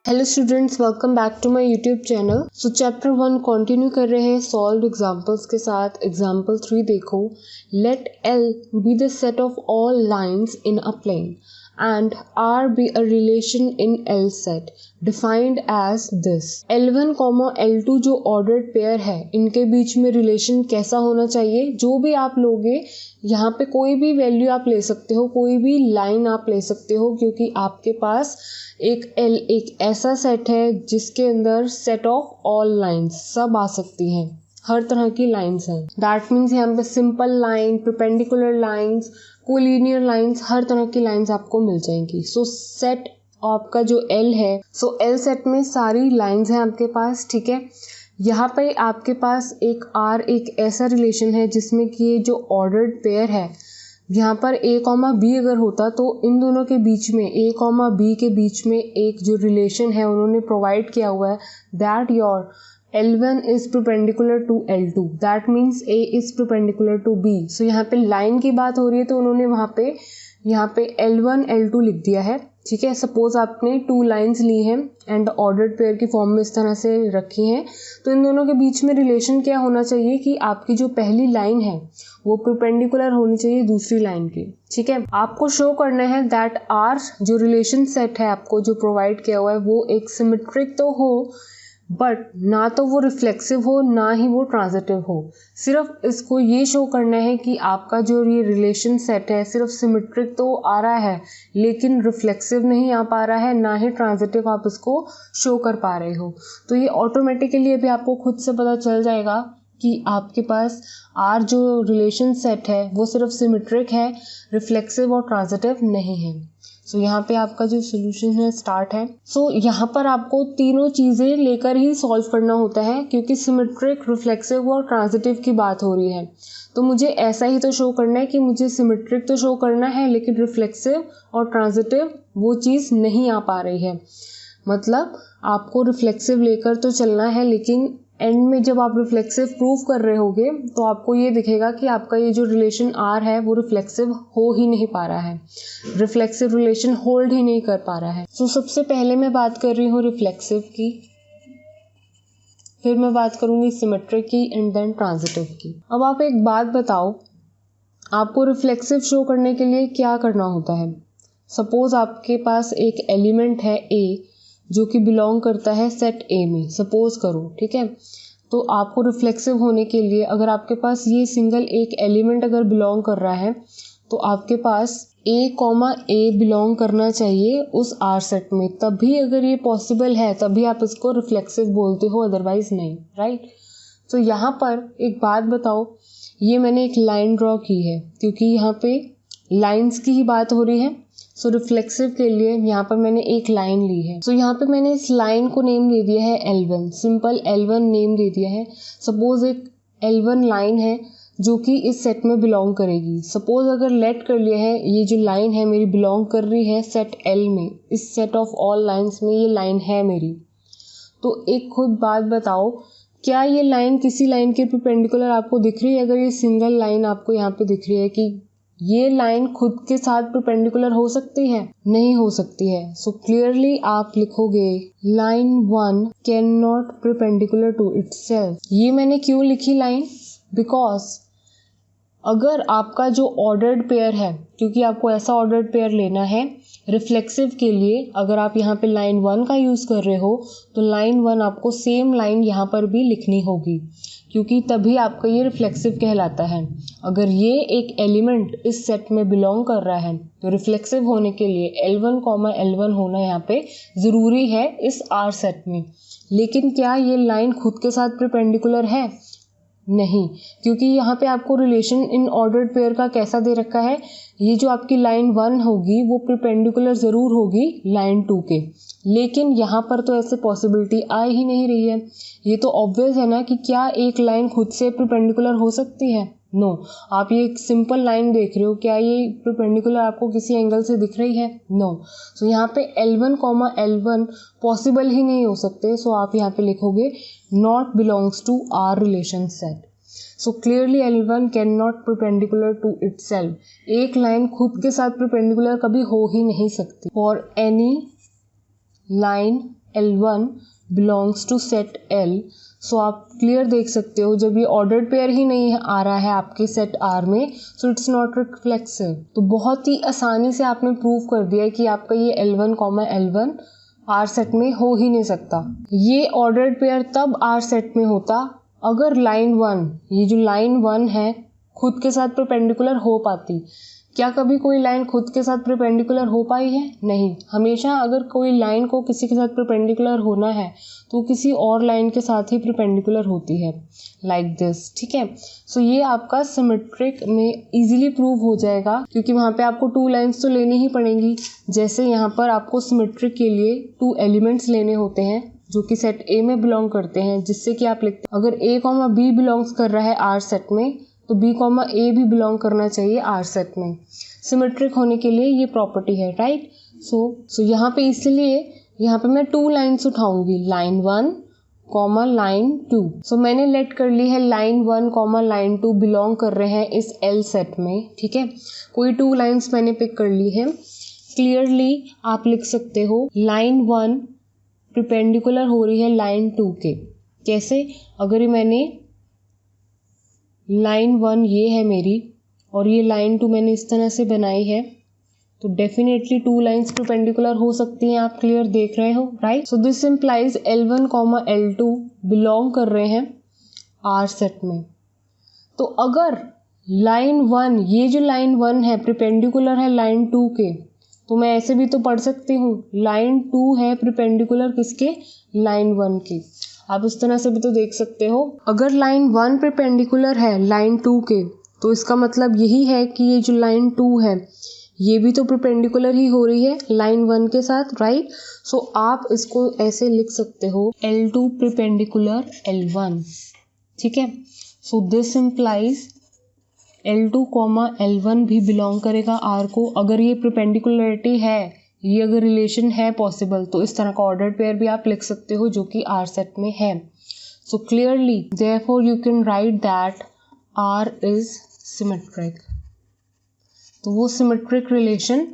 Hello students, welcome back to my YouTube channel. So chapter 1 continue कर रहे हैं solve examples के साथ। एग्जांपल 3 देखो। Let L be the set of all lines in a plane and R be a relation in L set defined as this। L1, L2 जो ordered pair है, इनके बीच में रिलेशन कैसा होना चाहिए? जो भी आप लोगे, यहाँ पे कोई भी वैल्यू आप ले सकते हो, कोई भी लाइन आप ले सकते हो, क्योंकि आपके पास एक ऐसा सेट है जिसके अंदर सेट ऑफ ऑल लाइन्स सब आ सकती हैं, हर तरह की लाइन्स हैं। दैट मीन्स यहाँ पे simple line, perpendicular lines, collinear lines, हर तरह की लाइन्स आपको मिल जाएंगी। सो सेट आपका जो L है, सो L सेट में सारी लाइन्स हैं आपके पास, ठीक है। यहाँ पे आपके पास एक R एक ऐसा रिलेशन है जिसमें कि ये जो ऑर्डर्ड पेयर है, यहाँ पर A, B अगर होता तो इन दोनों के बीच में, A, B के बीच में एक जो रिलेशन है उन्होंने प्रोवाइड किया हुआ है, that your L1 is perpendicular to L2, that means A is perpendicular to B। So यहाँ पे लाइन की बात हो रही है तो उन्होंने यहाँ पे L1 L2 लिख दिया है, ठीक है। सपोज आपने 2 लाइन्स ली हैं एंड ऑर्डर्ड पेयर की फॉर्म में इस तरह से रखी हैं, तो इन दोनों के बीच में रिलेशन क्या होना चाहिए कि आपकी जो पहली लाइन है वो परपेंडिकुलर होनी चाहिए दूसरी लाइन के, ठीक है। आपको शो करना है दैट R जो रिलेशन सेट है आपको जो प्रोवाइड किया हुआ है वो एक सिमेट्रिक तो हो, बट ना तो वो रिफ्लेक्सिव हो ना ही वो ट्रांजिटिव हो। सिर्फ इसको ये शो करना है कि आपका जो ये रिलेशन सेट है सिर्फ सिमेट्रिक तो आ रहा है लेकिन रिफ्लेक्सिव नहीं आ पा रहा है, ना ही ट्रांजिटिव आप इसको शो कर पा रहे हो। तो ये ऑटोमेटिकली अभी आपको खुद से पता चल जाएगा कि आपके पास R जो रिलेशन सेट है वो सिर्फ सिमेट्रिक है, रिफ्लेक्सिव और ट्रांजिटिव नहीं है। सो यहाँ पे आपका जो सोल्यूशन है स्टार्ट है। सो यहाँ पर आपको तीनों चीज़ें लेकर ही सॉल्व करना होता है, क्योंकि सिमेट्रिक, रिफ्लेक्सिव और ट्रांजिटिव की बात हो रही है। तो मुझे ऐसा ही तो शो करना है कि मुझे सिमेट्रिक तो शो करना है लेकिन रिफ्लेक्सिव और ट्रांजिटिव वो चीज़ नहीं आ पा रही है। मतलब आपको रिफ्लेक्सिव लेकर तो चलना है, लेकिन एंड में जब आप रिफ्लेक्सिव प्रूव कर रहे होगे तो आपको ये दिखेगा कि आपका ये जो रिलेशन R है वो रिफ्लेक्सिव हो ही नहीं पा रहा है, रिफ्लेक्सिव रिलेशन होल्ड ही नहीं कर पा रहा है। तो सबसे पहले मैं बात कर रही हूँ रिफ्लेक्सिव की, फिर मैं बात करूँगी सिमेट्रिक की एंड देन ट्रांजिटिव की। अब आप एक बात बताओ, आपको रिफ्लेक्सिव शो करने के लिए क्या करना होता है? सपोज आपके पास एक एलिमेंट है A जो कि बिलोंग करता है सेट A में, सपोज करो, ठीक है। तो आपको रिफ्लेक्सिव होने के लिए अगर आपके पास ये सिंगल एक एलिमेंट अगर बिलोंग कर रहा है तो आपके पास A, A बिलोंग करना चाहिए उस R सेट में, तभी अगर ये पॉसिबल है तभी आप इसको रिफ्लेक्सिव बोलते हो, अदरवाइज नहीं, राइट। तो यहाँ पर एक बात बताओ, ये मैंने एक लाइन ड्रॉ की है क्योंकि यहाँ पे लाइंस की ही बात हो रही है। सो रिफ्लेक्सिव के लिए यहाँ पर मैंने एक लाइन ली है। सो यहाँ पे मैंने इस लाइन को नेम दे दिया है L1, सिंपल L1 नेम दे दिया है। सपोज एक L1 लाइन है जो कि इस सेट में बिलोंग करेगी। सपोज अगर लेट कर लिया है ये जो लाइन है मेरी बिलोंग कर रही है सेट L में, इस सेट ऑफ ऑल लाइन्स में ये लाइन है मेरी। तो एक खुद बात बताओ, क्या ये लाइन किसी लाइन के परपेंडिकुलर आपको दिख रही है? अगर ये सिंगल लाइन आपको यहाँ पे दिख रही है कि ये लाइन खुद के साथ परपेंडिकुलर हो सकती है? नहीं हो सकती है। सो क्लियरली आप लिखोगे line 1 can not perpendicular to itself. ये मैंने क्यों लिखी लाइन? बिकॉज अगर आपका जो ऑर्डर्ड पेयर है, क्योंकि आपको ऐसा ऑर्डर्ड पेयर लेना है रिफ्लेक्सिव के लिए, अगर आप यहाँ पे लाइन 1 का यूज़ कर रहे हो तो लाइन 1 आपको सेम लाइन यहाँ पर भी लिखनी होगी, क्योंकि तभी आपका ये रिफ्लेक्सिव कहलाता है। अगर ये एक एलिमेंट इस सेट में बिलोंग कर रहा है तो रिफ्लेक्सिव होने के लिए L1, L1 होना यहाँ पे ज़रूरी है इस R सेट में। लेकिन क्या ये लाइन खुद के साथ परपेंडिकुलर है? नहीं, क्योंकि यहाँ पे आपको रिलेशन इन ऑर्डर्ड पेयर का कैसा दे रखा है, ये जो आपकी लाइन 1 होगी वो परपेंडिकुलर ज़रूर होगी लाइन 2 के, लेकिन यहाँ पर तो ऐसे पॉसिबिलिटी आ ही नहीं रही है। ये तो ऑब्वियस है ना कि क्या एक लाइन खुद से परपेंडिकुलर हो सकती है? नो। आप ये एक सिंपल लाइन देख रहे हो, क्या ये परपेंडिकुलर आपको किसी एंगल से दिख रही है? नो। सो यहाँ पे L1, L1 पॉसिबल ही नहीं हो सकते। सो आप यहाँ पे लिखोगे not belongs to R relation set. So clearly L1 can not perpendicular to itself. एक लाइन खुद के साथ परपेंडिकुलर कभी हो ही नहीं सकती। For any line L1 belongs to set L। So आप क्लियर देख सकते हो जब ये ऑर्डर्ड पेयर ही नहीं आ रहा है आपके सेट R में, सो इट्स नॉट रिफ्लेक्सिव। तो बहुत ही आसानी से आपने प्रूव कर दिया कि आपका ये L1 L1 R सेट में हो ही नहीं सकता। ये ऑर्डर्ड पेयर तब R सेट में होता अगर लाइन 1, ये जो लाइन 1 है, खुद के साथ परपेंडिकुलर हो पाती। क्या कभी कोई लाइन खुद के साथ परपेंडिकुलर हो पाई है? नहीं। हमेशा अगर कोई लाइन को किसी के साथ परपेंडिकुलर होना है तो किसी और लाइन के साथ ही परपेंडिकुलर होती है, लाइक दिस। ठीक है, सो ये आपका सिमेट्रिक में इजीली प्रूव हो जाएगा क्योंकि वहाँ पे आपको 2 लाइन्स तो लेनी ही पड़ेंगी। जैसे यहाँ पर आपको सिमेट्रिक के लिए 2 एलिमेंट्स लेने होते हैं जो कि सेट A में बिलोंग करते हैं, जिससे कि आप लिखते हैं अगर A, B बिलोंग्स कर रहा है R सेट में तो B, A भी बिलोंग करना चाहिए R सेट में। सिमेट्रिक होने के लिए ये प्रॉपर्टी है, राइट। सो यहाँ पे इसलिए यहाँ पे मैं 2 लाइन्स उठाऊंगी, लाइन 1, लाइन 2। सो मैंने लेट कर ली है लाइन 1, लाइन 2 बिलोंग कर रहे हैं इस L सेट में। ठीक है, कोई 2 लाइन्स मैंने पिक कर ली है। क्लियरली आप लिख सकते हो लाइन 1 परपेंडिकुलर हो रही है लाइन 2 के। कैसे? अगर ये मैंने लाइन 1 ये है मेरी और ये लाइन 2 मैंने इस तरह से बनाई है तो डेफिनेटली 2 लाइन्स परपेंडिकुलर हो सकती हैं। आप क्लियर देख रहे हो, right. So this implies L1, L2 belong कर रहे हैं R सेट में। तो अगर लाइन 1, ये जो लाइन 1 है परपेंडिकुलर है लाइन 2 के, तो मैं ऐसे भी तो पढ़ सकती हूँ लाइन 2 है परपेंडिकुलर किसके? लाइन 1 के। आप इस तरह से भी तो देख सकते हो। अगर लाइन 1 परपेंडिकुलर है लाइन 2 के तो इसका मतलब यही है कि ये जो लाइन 2 है ये भी तो परपेंडिकुलर ही हो रही है लाइन 1 के साथ, राइट। सो आप इसको ऐसे लिख सकते हो L2 परपेंडिकुलर L1। ठीक है, so this implies L2, L1 भी बिलोंग करेगा R को। अगर ये परपेंडिकुलरिटी है, ये अगर रिलेशन है पॉसिबल, तो इस तरह का ऑर्डर्ड पेयर भी आप लिख सकते हो जो कि R सेट में है। So clearly therefore you can write that R is symmetric. तो वो सिमेट्रिक रिलेशन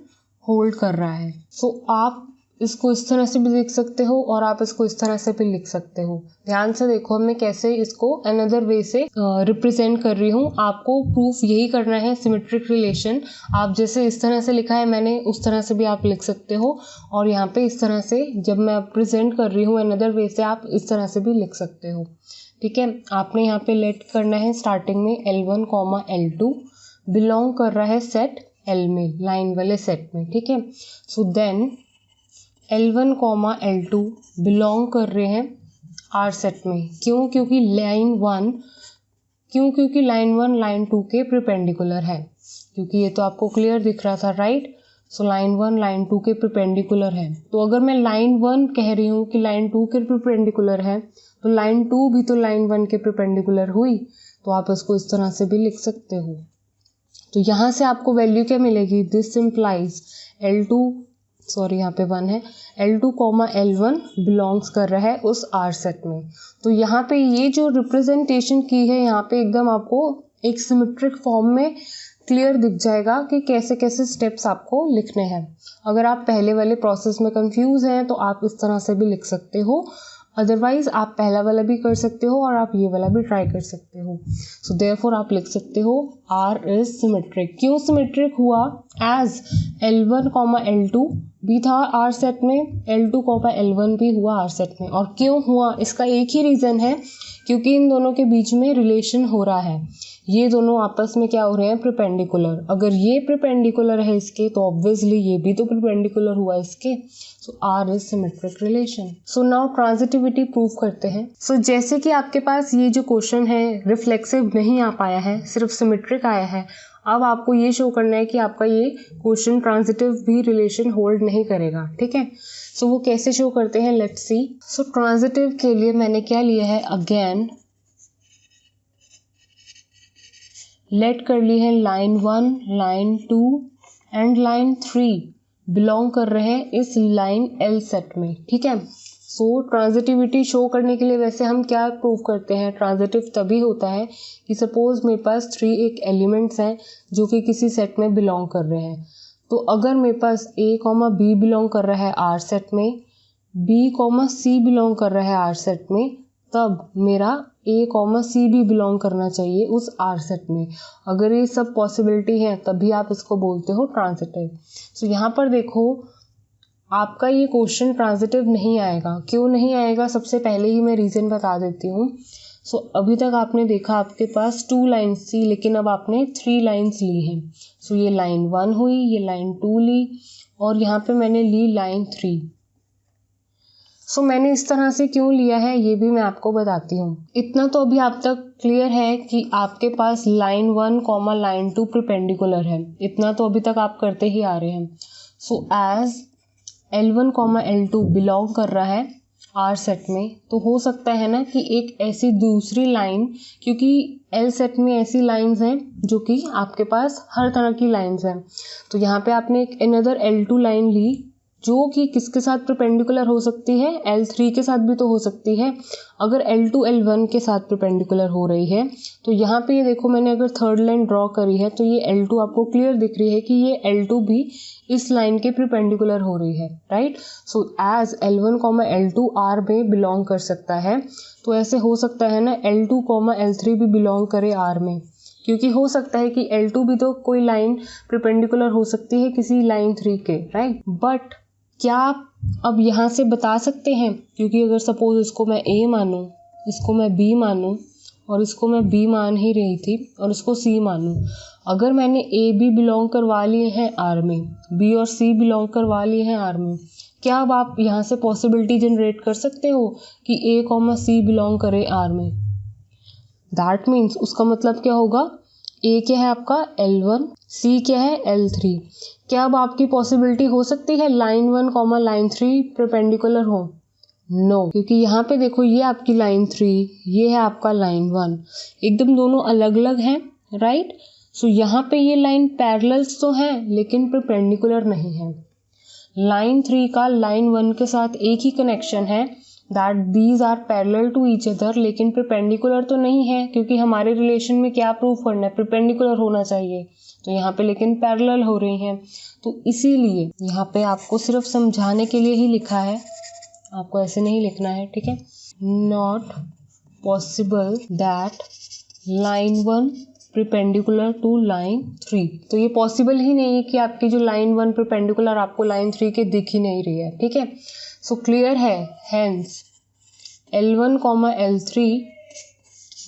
होल्ड कर रहा है। सो आप इसको इस तरह से भी देख सकते हो और आप इसको इस तरह से भी लिख सकते हो। ध्यान से देखो मैं कैसे इसको अनदर वे से रिप्रेजेंट कर रही हूँ। आपको प्रूफ यही करना है सिमेट्रिक रिलेशन। आप जैसे इस तरह से लिखा है मैंने, उस तरह से भी आप लिख सकते हो। और यहाँ पे इस तरह से जब मैं प्रेजेंट कर रही हूँ अनदर वे से, आप इस तरह से भी लिख सकते हो। ठीक है, आपने यहाँ पे लेट करना है स्टार्टिंग में L1, L2 बिलोंग कर रहा है सेट L में, लाइन वाले सेट में। ठीक है, so then L1, L2 belong कर रहे हैं R सेट में। क्यों? क्योंकि लाइन 1 लाइन 2 के परपेंडिकुलर है। क्योंकि ये तो आपको क्लियर दिख रहा था, राइट। सो लाइन 1 लाइन 2 के परपेंडिकुलर है। तो अगर मैं लाइन 1 कह रही हूँ कि लाइन 2 के परपेंडिकुलर है, तो लाइन 2 भी तो लाइन 1 के परपेंडिकुलर हुई। तो आप इसको इस तरह से भी लिख सकते हो। तो यहाँ से आपको वैल्यू क्या मिलेगी? दिस इम्प्लाइज यहाँ पे 1 है, L2, L1 बिलोंग्स कर रहा है उस R सेट में। तो यहाँ पे ये जो रिप्रेजेंटेशन की है, यहाँ पे एकदम आपको एक सिमेट्रिक फॉर्म में क्लियर दिख जाएगा कि कैसे कैसे स्टेप्स आपको लिखने हैं। अगर आप पहले वाले प्रोसेस में कंफ्यूज हैं तो आप इस तरह से भी लिख सकते हो। अदरवाइज आप पहला वाला भी कर सकते हो और आप ये वाला भी ट्राई कर सकते हो। सो देयरफॉर आप लिख सकते हो R इज सिमेट्रिक। क्यों सिमेट्रिक हुआ? एज L1, L2 भी था R सेट में, L2, L1 भी हुआ R सेट में। और क्यों हुआ? इसका एक ही रीज़न है, क्योंकि इन दोनों के बीच में रिलेशन हो रहा है। ये दोनों आपस में क्या हो रहे हैं? परपेंडिकुलर। अगर ये परपेंडिकुलर है इसके, तो ऑब्वियसली ये भी तो परपेंडिकुलर हुआ इसके। सो R is symmetric relation. So now transitivity prove करते हैं। सो जैसे कि आपके पास ये जो क्वेश्चन है रिफ्लेक्सिव नहीं आ पाया है, सिर्फ सिमेट्रिक आया है। अब आपको ये शो करना है कि आपका ये क्वेश्चन ट्रांजिटिव भी रिलेशन होल्ड नहीं करेगा। ठीक है, सो वो कैसे शो करते हैं, लेट्स सी। सो ट्रांजिटिव के लिए मैंने क्या लिया है, अगेन लेट कर ली है line 1, line 2 and line 3 belong कर रहे हैं इस लाइन L सेट में। ठीक है, सो ट्रांजिटिविटी शो करने के लिए वैसे हम क्या प्रूव करते हैं? ट्रांजिटिव तभी होता है कि सपोज मेरे पास 3 एक एलिमेंट्स हैं जो कि किसी सेट में बिलोंग कर रहे हैं। तो अगर मेरे पास A, B बिलोंग कर रहा है R सेट में, बी कॉमा सी बिलोंग कर रहा है आर सेट में, तब मेरा ए कॉमा सी भी बिलोंग करना चाहिए उस आर सेट में। अगर ये सब पॉसिबिलिटी है तभी आप इसको बोलते हो ट्रांजिटिव। सो यहाँ पर देखो आपका ये क्वेश्चन ट्रांजिटिव नहीं आएगा। क्यों नहीं आएगा, सबसे पहले ही मैं रीज़न बता देती हूँ। सो अभी तक आपने देखा आपके पास 2 लाइन्स थी, लेकिन अब आपने 3 लाइन्स ली हैं। सो ये लाइन 1 हुई, ये लाइन 2 ली, और यहाँ पे मैंने ली लाइन 3। सो मैंने इस तरह से क्यों लिया है ये भी मैं आपको बताती हूँ। इतना तो अभी आप तक क्लियर है कि आपके पास लाइन 1 कॉमा लाइन 2 परपेंडिकुलर है। इतना तो अभी तक आप करते ही आ रहे हैं। सो as L1 comma L2 belong कर रहा है आर सेट में, तो हो सकता है ना कि एक ऐसी दूसरी लाइन, क्योंकि L सेट में ऐसी लाइंस हैं जो कि आपके पास हर तरह की लाइंस हैं। तो यहाँ पे आपने एक अनदर L2 लाइन ली जो कि किसके साथ परपेंडिकुलर हो सकती है, L3 के साथ भी तो हो सकती है। अगर L2 L1 के साथ परपेंडिकुलर हो रही है तो यहाँ पे ये देखो मैंने अगर थर्ड लाइन ड्रॉ करी है तो ये L2 आपको क्लियर दिख रही है कि ये L2 भी इस लाइन के परपेंडिकुलर हो रही है, right. So as L1 comma L2 R में बिलोंग कर सकता है, तो ऐसे हो सकता है ना L2 कॉमा L3 भी बिलोंग करे R में, क्योंकि हो सकता है कि L2 भी तो कोई लाइन परपेंडिकुलर हो सकती है किसी लाइन 3 के, राइट। बट क्या आप अब यहाँ से बता सकते हैं, क्योंकि अगर सपोज इसको मैं A मानूँ, इसको मैं B मानूँ, और इसको मैं B मान ही रही थी और इसको C मानूँ, अगर मैंने A B बिलोंग करवा लिए हैं R में, B और C बिलोंग करवा लिए हैं R में, क्या अब आप यहाँ से पॉसिबिलिटी जनरेट कर सकते हो कि A कॉमा C बिलोंग करे R में। दैट मीन्स उसका मतलब क्या होगा, A क्या है आपका L1, C क्या है L3। क्या अब आपकी पॉसिबिलिटी हो सकती है लाइन 1 कॉमा लाइन 3 परपेंडिकुलर हो? नो, क्योंकि यहाँ पे देखो ये आपकी लाइन 3, ये है आपका लाइन 1, एकदम दोनों अलग अलग हैं, राइट। सो यहाँ पे ये लाइन पैरेलल्स तो हैं लेकिन परपेंडिकुलर नहीं है। लाइन 3 का लाइन 1 के साथ एक ही कनेक्शन है, that these are parallel to each other, लेकिन परपेंडिकुलर तो नहीं है, क्योंकि हमारे रिलेशन में क्या प्रूव करना है, परपेंडिकुलर होना चाहिए। तो यहाँ पे लेकिन पैरेलल हो रही हैं, तो इसीलिए यहाँ पे आपको सिर्फ समझाने के लिए ही लिखा है, आपको ऐसे नहीं लिखना है, ठीक है। Not possible that line 1 perpendicular to line 3, तो ये पॉसिबल ही नहीं है कि आपकी जो लाइन 1 परपेंडिकुलर आपको लाइन 3 के दिख ही नहीं रही है, ठीक है। सो क्लियर है, hence L1 comma L3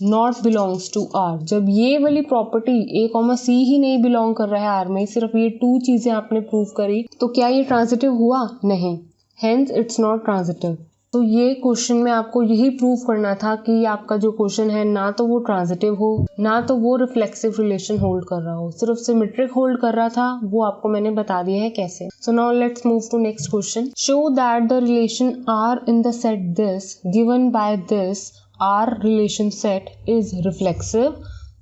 not belongs to R। जब ये वाली प्रॉपर्टी A कॉमा C ही नहीं बिलोंग कर रहा है R में, सिर्फ ये 2 चीज़ें आपने प्रूव करी, तो क्या ये ट्रांजिटिव हुआ? नहीं, हेंस इट्स नॉट ट्रांजिटिव। तो ये क्वेश्चन में आपको यही प्रूव करना था कि आपका जो क्वेश्चन है ना तो वो ट्रांजिटिव हो, ना तो वो रिफ्लेक्सिव रिलेशन होल्ड कर रहा हो, सिर्फ सिमेट्रिक होल्ड कर रहा था। वो आपको मैंने बता दिया है कैसे। So now let's move to next question. Show that the relation R in the set this given by this R relation set is reflexive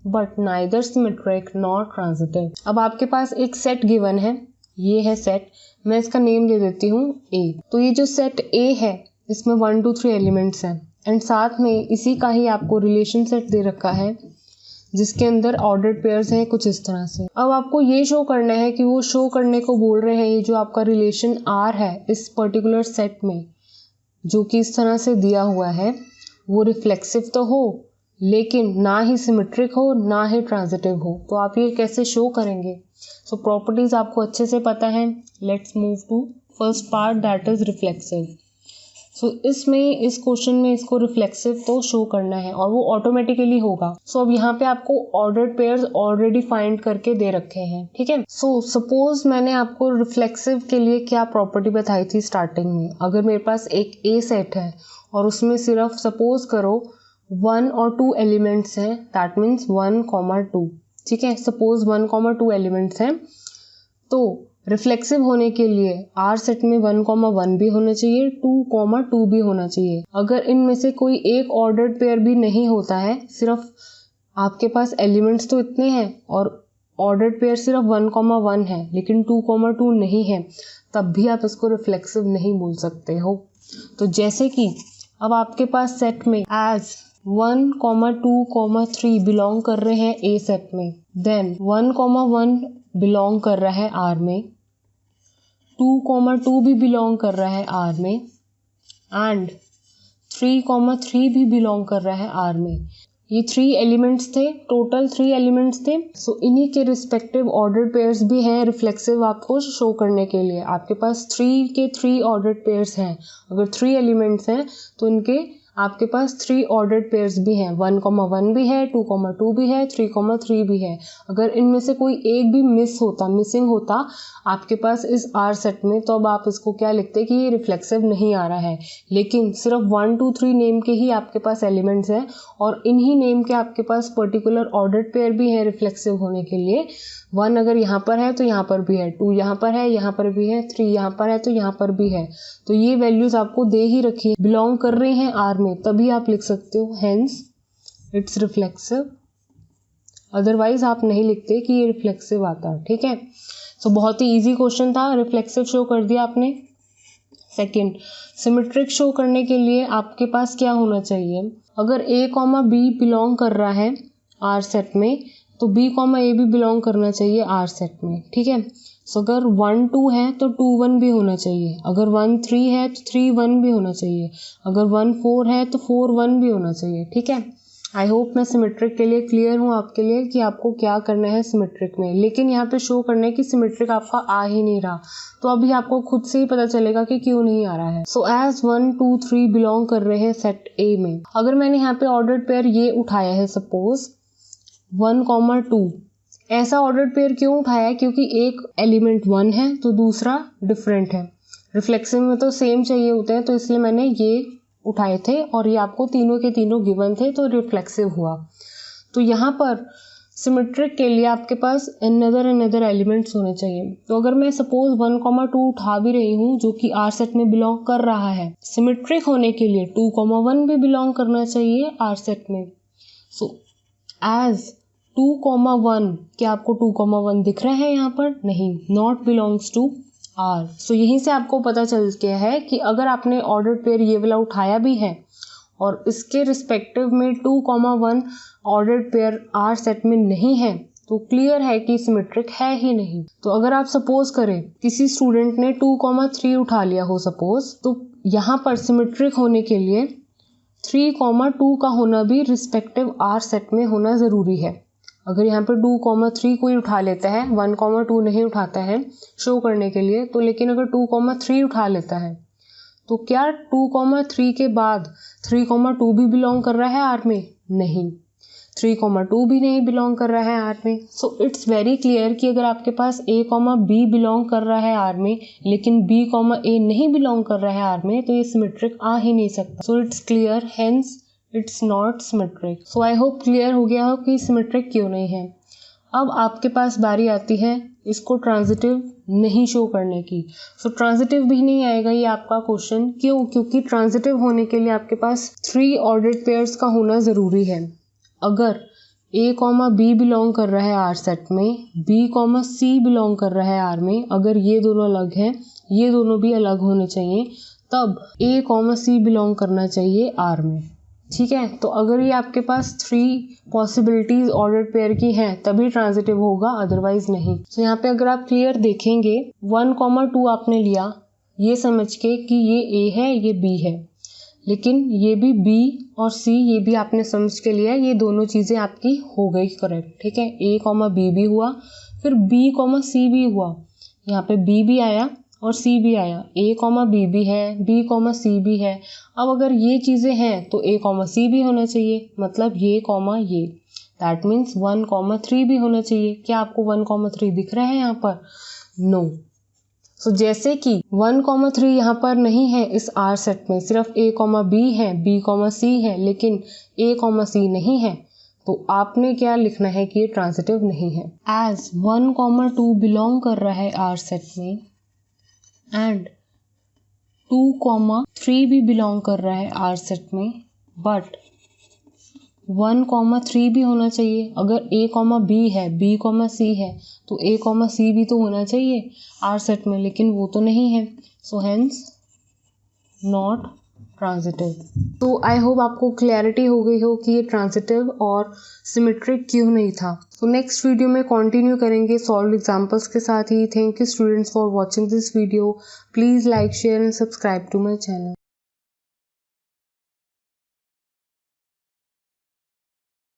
but neither symmetric nor transitive। अब आपके पास एक सेट गिवन है, ये है set, मैं इसका name दे देती हूँ A। तो ये जो सेट A है इसमें 1 2 3 एलिमेंट्स हैं, एंड साथ में इसी का ही आपको रिलेशन सेट दे रखा है जिसके अंदर ऑर्डर्ड पेयर्स हैं कुछ इस तरह से। अब आपको ये शो करना है कि वो शो करने को बोल रहे हैं ये जो आपका रिलेशन R है इस पर्टिकुलर सेट में, जो कि इस तरह से दिया हुआ है, वो रिफ्लेक्सिव तो हो लेकिन ना ही सिमेट्रिक हो ना ही ट्रांजिटिव हो। तो आप ये कैसे शो करेंगे? सो प्रॉपर्टीज आपको अच्छे से पता है। Let's move to first part that is reflexive. So इसमें इस क्वेश्चन में इसको रिफ्लेक्सिव तो शो करना है और वो ऑटोमेटिकली होगा। सो अब यहाँ पे आपको ऑर्डर्ड पेयर्स ऑलरेडी फाइंड करके दे रखे हैं, ठीक है। सो सपोज मैंने आपको रिफ्लेक्सिव के लिए क्या प्रॉपर्टी बताई थी स्टार्टिंग में। अगर मेरे पास एक A सेट है और उसमें सिर्फ सपोज करो 1 और 2 एलिमेंट्स हैं, दैट मीन्स 1, 2, ठीक है। सपोज 1, 2 एलिमेंट्स हैं, तो रिफ्लेक्सिव होने के लिए R सेट में 1, 1 भी होना चाहिए, 2, 2 भी होना चाहिए। अगर इनमें से कोई एक ऑर्डर्ड पेयर भी नहीं होता है, सिर्फ आपके पास एलिमेंट्स तो इतने हैं और ऑर्डर्ड पेयर सिर्फ 1, 1 है लेकिन 2, 2 नहीं है, तब भी आप इसको रिफ्लेक्सिव नहीं बोल सकते हो। तो जैसे कि अब आपके पास सेट में एज 1, 2, 3 बिलोंग कर रहे हैं A सेट में, देन 1, 1 बिलोंग कर रहा है R में, 2, 2 भी बिलोंग कर रहा है R में, एंड 3,3 भी बिलोंग कर रहा है आर में। ये 3 एलिमेंट्स थे, टोटल 3 एलिमेंट्स थे। सो इन्हीं के रिस्पेक्टिव ऑर्डर्ड पेयर्स भी हैं रिफ्लेक्सिव आपको शो करने के लिए। आपके पास 3 के 3 ऑर्डर्ड पेयर्स हैं। अगर 3 एलिमेंट्स हैं तो इनके आपके पास 3 ऑर्डर्ड पेयर्स भी हैं। 1,1 भी है, 2,2 भी है, 3,3 भी है। अगर इनमें से कोई एक भी मिसिंग होता आपके पास इस आर सेट में, तो अब आप इसको क्या लिखते कि ये रिफ्लेक्सिव नहीं आ रहा है। लेकिन सिर्फ 1, 2, 3 नेम के ही आपके पास एलिमेंट्स हैं और इन्हीं नेम के आपके पास पर्टिकुलर ऑर्डर्ड पेयर भी है रिफ्लेक्सिव होने के लिए। 1 अगर यहाँ पर है तो यहाँ पर भी है, 2 यहाँ पर है, यहाँ पर भी है, 3 यहाँ पर है तो यहाँ पर भी है। तो ये वैल्यूज आपको दे ही रखी है, बिलोंग कर रही हैं आर में, तभी आप लिख सकते हो हेंस इट्स रिफ्लेक्सिव। अदरवाइज आप नहीं लिखते कि ये रिफ्लेक्सिव आता है। ठीक है, सो बहुत ही इजी क्वेश्चन था, रिफ्लेक्सिव शो कर दिया आपने। सेकंड, सिमेट्रिक शो करने के लिए आपके पास क्या होना चाहिए। अगर a, b बिलोंग कर रहा है आर सेट में तो b, a भी बिलोंग करना चाहिए आर सेट में। ठीक है, सो अगर 1, 2 है तो 2, 1 भी होना चाहिए। अगर 1, 3 है तो 3, 1 भी होना चाहिए। अगर 1, 4 है तो 4, 1 भी होना चाहिए। ठीक है, आई होप मैं सिमेट्रिक के लिए क्लियर हूँ आपके लिए कि आपको क्या करना है सिमेट्रिक में। लेकिन यहाँ पे शो करना है कि सिमेट्रिक आपका आ ही नहीं रहा, तो अभी आपको खुद से ही पता चलेगा कि क्यों नहीं आ रहा है। सो एज 1, 2, 3 बिलोंग कर रहे हैं सेट ए में। अगर मैंने यहाँ पे ऑर्डर्ड पेयर ये उठाया है सपोज 1, 2, ऐसा ऑर्डर्ड पेयर क्यों उठाया है, क्योंकि एक एलिमेंट 1 है तो दूसरा डिफरेंट है। रिफ्लेक्सिव में तो सेम चाहिए होते हैं, तो इसलिए मैंने ये उठाए थे और ये आपको तीनों के तीनों गिवन थे तो रिफ्लेक्सिव हुआ। तो यहाँ पर सिमेट्रिक के लिए आपके पास अनदर एलिमेंट्स होने चाहिए। तो अगर मैं सपोज 1, 2 उठा भी रही हूँ जो कि आर सेट में बिलोंग कर रहा है, सिमेट्रिक होने के लिए 2, 1 भी बिलोंग करना चाहिए आर सेट में। सो एज 2, 1, क्या आपको 2, 1 दिख रहे हैं यहाँ पर? नहीं, नॉट बिलोंग्स टू आर। सो यहीं से आपको पता चल गया है कि अगर आपने ऑर्डर्ड पेयर ये वाला उठाया भी है और इसके रिस्पेक्टिव में 2, 1 ऑर्डर्ड पेयर आर सेट में नहीं है तो क्लियर है कि सिमेट्रिक है ही नहीं। तो अगर आप सपोज करें किसी स्टूडेंट ने 2, 3 उठा लिया हो सपोज, तो यहाँ पर सिमेट्रिक होने के लिए 3, 2 का होना भी रिस्पेक्टिव आर सेट में होना ज़रूरी है। अगर यहाँ पर 2, 3 कोई उठा लेता है, 1, 2 नहीं उठाता है शो करने के लिए, तो लेकिन अगर 2, 3 उठा लेता है तो क्या 2, 3 के बाद 3, 2 भी बिलोंग कर रहा है आर में? नहीं, 3, 2 भी नहीं बिलोंग कर रहा है आर में। सो इट्स वेरी क्लियर कि अगर आपके पास a, b बिलोंग कर रहा है आर में लेकिन b, a नहीं बिलोंग कर रहा है आर में, तो ये सिमेट्रिक आ ही नहीं सकता। So it's clear, hence it's not symmetric. So I hope clear हो गया हो कि सिमेट्रिक क्यों नहीं है। अब आपके पास बारी आती है इसको ट्रांजिटिव नहीं शो करने की। सो ट्रांजिटिव भी नहीं आएगा ये आपका क्वेश्चन। क्यों? क्योंकि ट्रांजिटिव होने के लिए आपके पास 3 ऑर्डर्ड पेयर्स का होना ज़रूरी है। अगर a, b बिलोंग कर रहा है आर सेट में, b, c बिलोंग कर रहा है आर में, अगर ये दोनों अलग हैं, ये दोनों भी अलग होने चाहिए, तब a, c बिलोंग करना चाहिए आर में। ठीक है, तो अगर ये आपके पास 3 पॉसिबिलिटीज ऑर्डर्ड पेयर की हैं तभी ट्रांजिटिव होगा, अदरवाइज नहीं। तो यहाँ पे अगर आप क्लियर देखेंगे 1, 2 आपने लिया ये समझ के कि ये a है ये b है, लेकिन ये भी b और c ये भी आपने समझ के लिया, ये दोनों चीज़ें आपकी हो गई करेक्ट। ठीक है, a, b भी हुआ, फिर b, c भी हुआ, यहाँ पे b भी आया और c भी आया, a, b भी है, b, c भी है। अब अगर ये चीज़ें हैं तो a, c भी होना चाहिए, मतलब ये ये, दैट मीन्स 1, 3 भी होना चाहिए। क्या आपको 1, 3 दिख रहा है यहाँ पर? नो। सो जैसे कि 1, 3 यहाँ पर नहीं है इस आर सेट में, सिर्फ a, b है, b, c है, लेकिन a, c नहीं है, तो आपने क्या लिखना है कि ये ट्रांजिटिव नहीं है। एज 1, 2 बिलोंग कर रहा है आर सेट में एंड 2, 3 भी बिलोंग कर रहा है आर सेट में, बट 1, 3 भी होना चाहिए। अगर a, b है, b, c है, तो a, c भी तो होना चाहिए आर सेट में, लेकिन वो तो नहीं है। So hence not transitive. तो आई होप आपको क्लैरिटी हो गई हो कि ये ट्रांजिटिव और सिमेट्रिक क्यों नहीं था। तो नेक्स्ट वीडियो में कंटिन्यू करेंगे सॉल्व एग्जांपल्स के साथ ही। Thank you students for watching this video. Please like, share and subscribe to my channel.